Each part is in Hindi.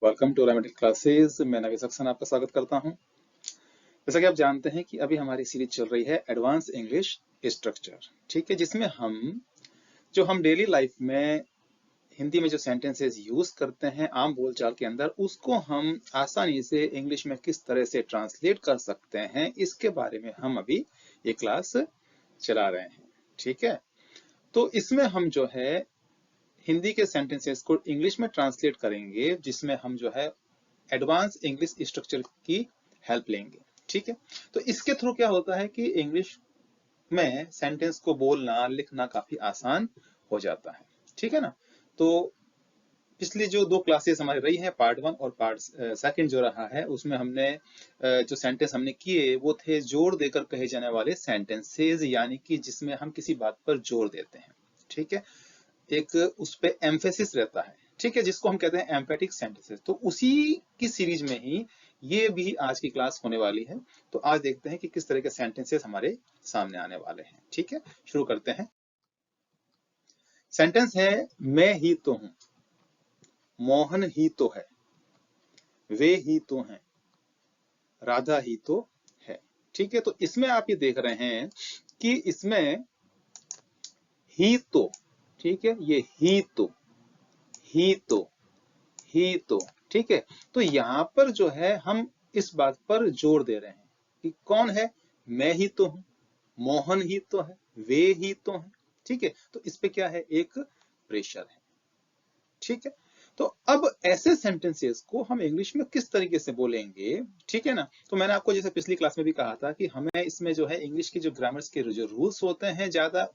Welcome to remedy classes. मैं नवी सक्सेना आपका स्वागत करता हूं। जैसा कि आप जानते हैं कि अभी हमारी सीरीज चल रही है एडवांस इंग्लिश स्ट्रक्चर, ठीक है, जिसमें हम डेली लाइफ में हिंदी में जो सेंटेंसेस यूज करते हैं आम बोलचाल के अंदर, उसको हम आसानी से इंग्लिश में किस तरह से ट्रांसलेट कर सकते हैं, इसके बारे में हम अभी ये क्लास चला रहे हैं। ठीक है, तो इसमें हम जो है हिंदी के सेंटेंसेस को इंग्लिश में ट्रांसलेट करेंगे, जिसमें हम जो है एडवांस इंग्लिश स्ट्रक्चर की हेल्प लेंगे। ठीक है, तो इसके थ्रू क्या होता है कि इंग्लिश में सेंटेंस को बोलना लिखना काफी आसान हो जाता है। ठीक है ना। तो पिछली जो दो क्लासेस हमारी रही हैं, पार्ट 1 और पार्ट सेकंड जो रहा है, उसमें हमने जो सेंटेंस हमने किए वो थे जोर देकर कहे जाने वाले सेंटेंसेस, यानी कि जिसमें हम किसी बात पर जोर देते हैं। ठीक है, एक उस पे एम्फेसिस रहता है। ठीक है, जिसको हम कहते हैं एम्फेटिक सेंटेंसेस। तो उसी की सीरीज में ही ये भी आज की क्लास होने वाली है। तो आज देखते हैं कि किस तरह के सेंटेंसेस हमारे सामने आने वाले हैं। ठीक है, शुरू करते हैं। सेंटेंस है, मैं ही तो हूं, मोहन ही तो है, वे ही तो हैं, राधा ही तो है। ठीक है, तो इसमें आप ये देख रहे हैं कि इसमें ही तो, ठीक है, ये ही तो, ही तो, ही तो, ठीक है। तो यहां पर जो है हम इस बात पर जोर दे रहे हैं कि कौन है, मैं ही तो हूं, मोहन ही तो है, वे ही तो हैं। ठीक है, तो इस पे क्या है, एक प्रेशर है। ठीक है, तो अब ऐसे सेंटेंसेस को हम इंग्लिश में किस तरीके से बोलेंगे। ठीक है ना। तो मैंने आपको जैसे पिछली क्लास में भी कहा था कि हमें इसमें जो है इंग्लिश की जो ग्रामर्स के जो रूल्स होते हैं, ज्यादा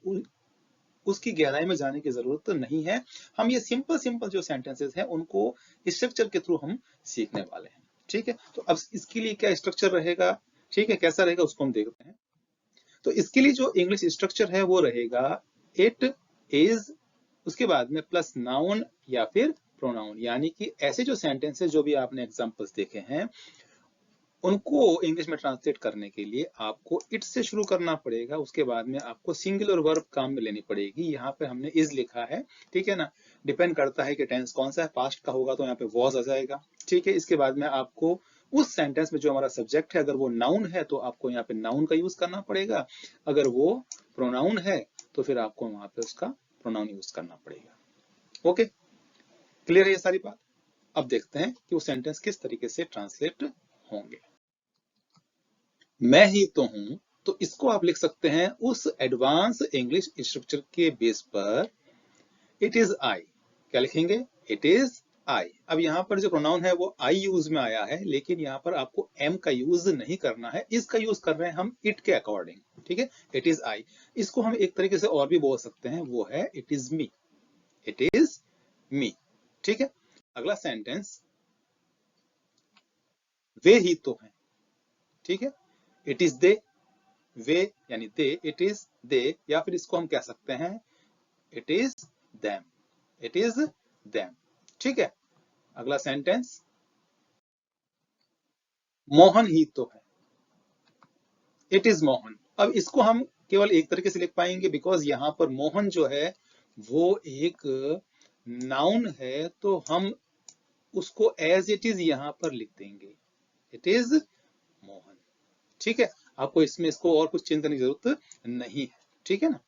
उसकी गहराई में जाने की जरूरत तो नहीं है। हम ये सिंपल सिंपल जो सेंटेंसेस हैं उनको स्ट्रक्चर के थ्रू हम सीखने वाले हैं। ठीक है, तो अब इसके लिए क्या स्ट्रक्चर रहेगा, ठीक है, कैसा रहेगा उसको हम देखते हैं। तो इसके लिए जो इंग्लिश स्ट्रक्चर है वो रहेगा इट, इज, उसके बाद में प्लस नाउन या फिर प्रोनाउन। यानी कि ऐसे जो सेंटेंसेस जो भी आपने एग्जांपल्स देखे हैं उनको इंग्लिश में ट्रांसलेट करने के लिए आपको इट से शुरू करना पड़ेगा। उसके बाद में आपको सिंगुलर वर्ब काम में लेनी पड़ेगी। यहाँ पे हमने इज लिखा है, ठीक है ना। डिपेंड करता है कि टेंस कौन सा है, पास्ट का होगा तो यहाँ पे वॉज आ जाएगा। ठीक है, इसके बाद में आपको उस सेंटेंस में जो हमारा सब्जेक्ट है, अगर वो नाउन है तो आपको यहाँ पे नाउन का यूज करना पड़ेगा। अगर वो प्रोनाउन है तो फिर आपको वहां पे उसका प्रोनाउन यूज करना पड़ेगा। ओके, क्लियर है ये सारी बात। अब देखते हैं कि वो सेंटेंस किस तरीके से ट्रांसलेट होंगे। मैं ही तो हूं, तो इसको आप लिख सकते हैं उस एडवांस इंग्लिश स्ट्रक्चर के बेस पर, इट इज आई। क्या लिखेंगे, इट इज आई। अब यहां पर जो प्रोनाउन है वो आई यूज में आया है, लेकिन यहां पर आपको एम का यूज नहीं करना है, इसका यूज कर रहे हैं हम इट के अकॉर्डिंग। ठीक है, इट इज आई। इसको हम एक तरीके से और भी बोल सकते हैं, वो है it is me, it is me. ठीक है, अगला सेंटेंस, वे ही तो है। ठीक है, इट इज दे, वे यानी दे, इट इज दे, या फिर इसको हम कह सकते हैं it is them, it is them. ठीक है, अगला सेंटेंस, मोहन ही तो है, इट इज मोहन। अब इसको हम केवल एक तरीके से लिख पाएंगे, बिकॉज यहां पर मोहन जो है वो एक नाउन है, तो हम उसको एज इट इज यहां पर लिख देंगे, इट इज मोहन। ठीक है, आपको इसमें इसको और कुछ चेंज करने की जरूरत नहीं है। ठीक है ना।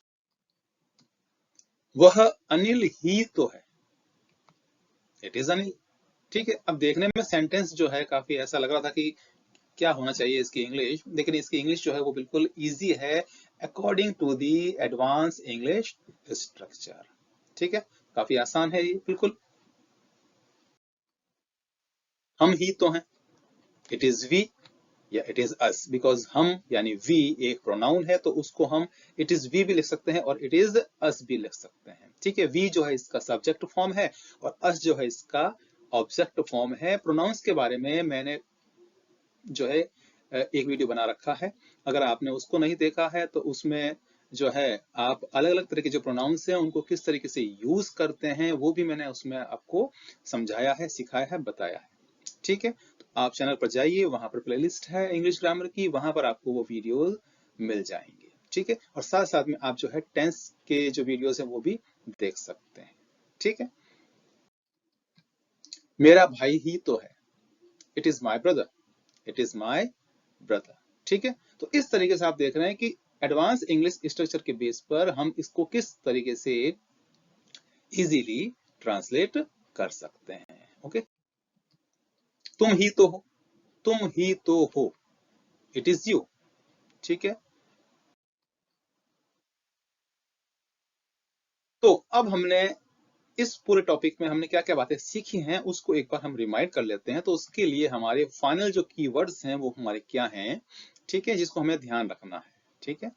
वह अनिल ही तो है, इट इज अनिल। ठीक है, अब देखने में सेंटेंस जो है काफी ऐसा लग रहा था कि क्या होना चाहिए इसकी इंग्लिश, लेकिन इसकी इंग्लिश जो है वो बिल्कुल इजी है according to the advance English structure. ठीक है, काफी आसान है ये बिल्कुल। हम ही तो हैं, इट इज वी या इट इज अस। बिकॉज हम यानी वी एक प्रोनाउन है, तो उसको हम इट इज वी भी लिख सकते हैं और इट इज अस भी लिख सकते हैं। ठीक है, वी जो है इसका सब्जेक्ट फॉर्म है और अस जो है इसका ऑब्जेक्ट फॉर्म है। प्रोनाउंस के बारे में मैंने जो है एक वीडियो बना रखा है, अगर आपने उसको नहीं देखा है तो उसमें जो है आप अलग अलग तरह के जो प्रोनाउंस हैं उनको किस तरीके से यूज करते हैं वो भी मैंने उसमें आपको समझाया है, सिखाया है, बताया है। ठीक है, तो आप चैनल पर जाइए, वहां पर प्लेलिस्ट है इंग्लिश ग्रामर की, वहां पर आपको वो वीडियो मिल जाएंगे। ठीक है, और साथ साथ में आप जो है टेंस के जो वीडियोस हैं वो भी देख सकते हैं। ठीक है, मेरा भाई ही तो है, it is my brother, it is my brother. ठीक है, तो इस तरीके से आप देख रहे हैं कि एडवांस इंग्लिश स्ट्रक्चर के बेस पर हम इसको किस तरीके से इजीली ट्रांसलेट कर सकते हैं। ओके, तुम ही तो हो, तुम ही तो हो, इट इज यू। ठीक है, तो अब हमने इस पूरे टॉपिक में हमने क्या क्या बातें सीखी हैं उसको एक बार हम रिमाइंड कर लेते हैं। तो उसके लिए हमारे फाइनल जो कीवर्ड्स हैं वो हमारे क्या हैं, ठीक है, जिसको हमें ध्यान रखना है। ठीक है,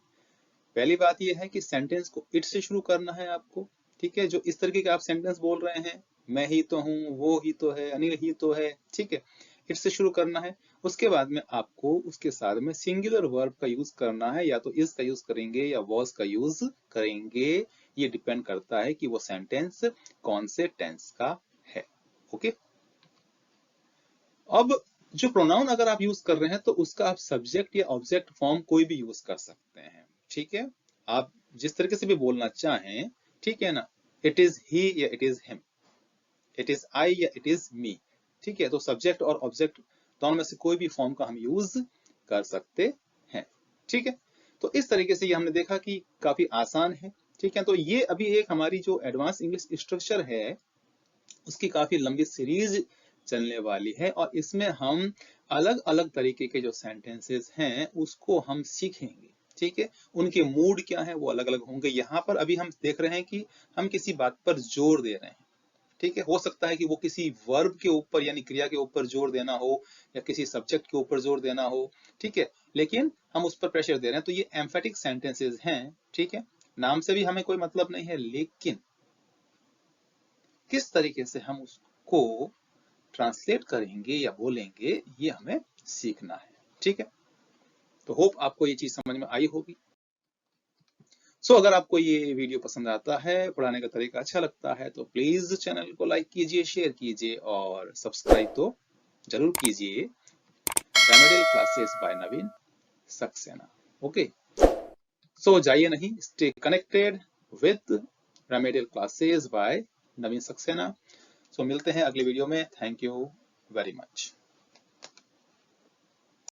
पहली बात ये है कि सेंटेंस को इट से शुरू करना है आपको। ठीक है, जो इस तरीके के आप सेंटेंस बोल रहे हैं, मैं ही तो हूँ, वो ही तो है, अनिल ही तो है, ठीक है, इट से शुरू करना है। उसके बाद में आपको उसके साथ में सिंगुलर वर्ब का यूज करना है, या तो इज का यूज करेंगे या वॉज का यूज करेंगे, ये डिपेंड करता है कि वो सेंटेंस कौन से टेंस का है। ओके, अब जो प्रोनाउन अगर आप यूज कर रहे हैं तो उसका आप सब्जेक्ट या ऑब्जेक्ट फॉर्म कोई भी यूज कर सकते हैं। ठीक है, आप जिस तरीके से भी बोलना चाहें, ठीक है ना, इट इज ही या it is him, it is I या इट इज मी। ठीक है, तो सब्जेक्ट और ऑब्जेक्ट दोनों में से कोई भी फॉर्म का हम यूज कर सकते हैं। ठीक है, तो इस तरीके से ये हमने देखा कि काफी आसान है। ठीक है, तो ये अभी एक हमारी जो एडवांस इंग्लिश स्ट्रक्चर है उसकी काफी लंबी सीरीज चलने वाली है, और इसमें हम अलग अलग तरीके के जो सेंटेंसेस हैं उसको हम सीखेंगे। ठीक है, उनके मूड क्या है वो अलग अलग होंगे। यहाँ पर अभी हम देख रहे हैं कि हम किसी बात पर जोर दे रहे हैं। ठीक है, हो सकता है कि वो किसी वर्ब के ऊपर यानी क्रिया के ऊपर जोर देना हो, या किसी सब्जेक्ट के ऊपर जोर देना हो। ठीक है, लेकिन हम उस पर प्रेशर दे रहे हैं, तो ये एम्फेटिक सेंटेंसेस हैं। ठीक है, नाम से भी हमें कोई मतलब नहीं है, लेकिन किस तरीके से हम उसको ट्रांसलेट करेंगे या बोलेंगे ये हमें सीखना है। ठीक है, तो होप आपको ये चीज समझ में आई होगी। अगर आपको ये वीडियो पसंद आता है, पढ़ाने का तरीका अच्छा लगता है, तो प्लीज चैनल को लाइक कीजिए, शेयर कीजिए और सब्सक्राइब तो जरूर कीजिए। Remedial classes by Naveen Saxena. Okay, जाइए नहीं, stay connected with remedial classes by Naveen Saxena. मिलते हैं अगले वीडियो में। Thank you very much.